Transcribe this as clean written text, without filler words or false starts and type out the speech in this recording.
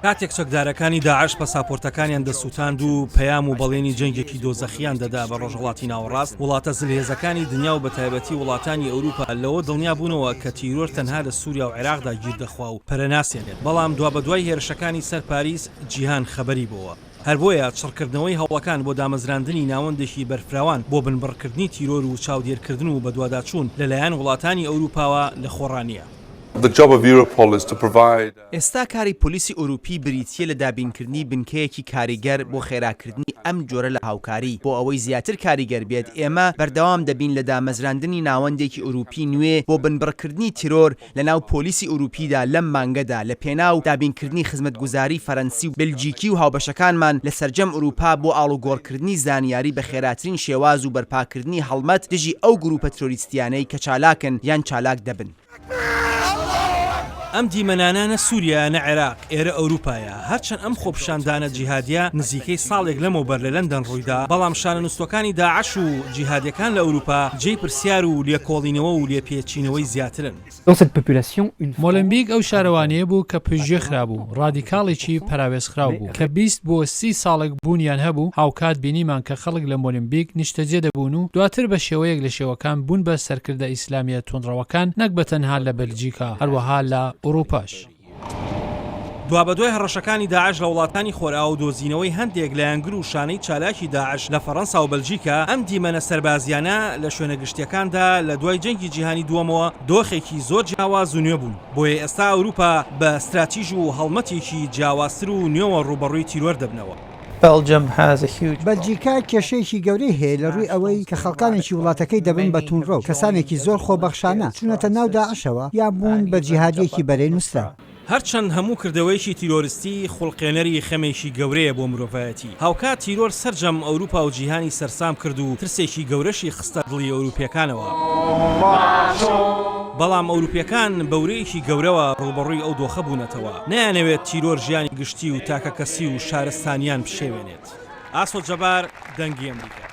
کاتێک چەکدارەکانی داعش پەساپۆرتەکانیان دەسووتاند و پەیام و بەڵێنی جەنگێکی دۆزەخیان دەدا بە ڕۆژهەڵاتی ناوەڕاست، وڵاتە زلهێزەکانی دنیا و بە تایبەتی وڵاتانی ئەوروپا لەوە دڵنیا بوونەوە کە تیرۆر تەنها لە سووریا و عێراقدا گیر دەخوا و پەرەناسێنێت، بەڵام دوابەدوای هێرشەکانی سەر پاریس جیهان خەبەری بووە. هەر بۆیە چڕکردنەوەی هەوڵەکان بۆ دامەزراندنی ناوەندێکی بەرفراوان بۆ بنبڕکردنی تیرۆر و چاودێرکردن و بەدواداچوون لەلایەن وڵاتانی ئەوروپاوە لە خۆڕانیە. ئێستا کاری پۆلیسی ئەوروپی بریتیە لە دابینکردنی بنکەیەکی کاریگەر بۆ خێراکردنی ئەم جۆرە لە هاوکاری بۆ ئەوەی زیاتر کاریگەر بێت. ئێمە بەردەوام دەبین لە دامەزراندنی ناوەندێکی ئەوروپی نوێ بۆ بنبڕکردنی تیرۆر لە ناو پۆلیسی ئەوروپیدا لەم مانگەدا لە پێناو دابینکردنی خزمەتگوزاری فەرەنسی و بلجیکی و هاوبەشەکانمان لە سەرجەم ئەوروپا بۆ ئاڵوگۆڕکردنی زانیاری بە خێراترین شێواز و بەرپاکردنی هەڵمەت دژی ئەو گروپە ترۆریستیانەی کە چالاکن یان چالاک دەبن. ئەم دیمەنانانە سووریا نە عێراق ئێرە ئەوروپایە، هەرچەند ئەم خۆپشاندانە جیهادیە نزیکەی ساڵێک لەمەوبەر لە لەندەن ڕوویدا، بەڵام شانەنووسەکانی داعش و جیهادیەکان لە ئەوروپا جێی پرسیار و لێکۆڵینەوە و لێپێچینەوەی زیاترن. مۆلمبیک ئەو شارەوانەیە بوو کە پژێ خرابوو، ڕادیکاڵێکی پەراوێزخراو بوو کە 20 بۆ 30 ساڵێک بوونیان هەبوو. هاوکات بینیمان کە خەڵک لە مۆلمبیک نیشتەجێ دەبوون و دواتر بە شێوەیەک لە شێوەکان بوون بە سەرکردە ئیسلامیە تۆنڕەوەکان، نەک بەتەنها لە بەلجیکا، هەروەها لە ئەوروپاش. دوابەدوای هەڕەشەکانی داعش لە وڵاتانی خۆرئاو و دۆزینەوەی هەندێک لە یانگر و شانەی چالاکی داعش لە فەڕەنسا و بەلجیکا، ئەم دیمەنە سەربازیانە لە شوێنە گشتیەکاندا لە دوای جەنگی جیهانی دووەمەوە دۆخێکی زۆر جیاواز و نوێ بوون. بۆیە ئێستا ئەوروپا بە استراتیژ و هەڵمەتێکی جیاوازتر و نوێوە ڕوبەڕووی تیرۆر دەبنەوە. بەلجیکا کێشەیەکی گەورەی هەیە لە ڕووی ئەوەی کە خەڵکانێکی وڵاتەکەی دەبن بە توونڕە و کەسانێکی زۆر خۆبەخشانە چونەتە ناو داعشەوە یان بوون بە جیهادیەکی بەرەی نووسرا. هەرچەند هەموو کردەوەیکی تیرۆریستی خوڵقێنەری خەمێکی گەورەیە بۆ مرۆڤایەتی، هاوکات تیرۆر سەرجەم ئەوروپا و جیهانی سەرسام کرد و ترسێکی گەورەشی خستە دڵی ئەوروپیەکانەوە. بەڵام ئەوروپیەکان بەورەیەکی گەورەوە ڕوبەڕووی ئەو دۆخە بوونەتەوە، نەیانەوێت تیرۆر ژیانی گشتی و تاکە کەسی و شارستانیان بشێوێنێت. ئاسۆ جەبار، دەنگی ئەمریکا.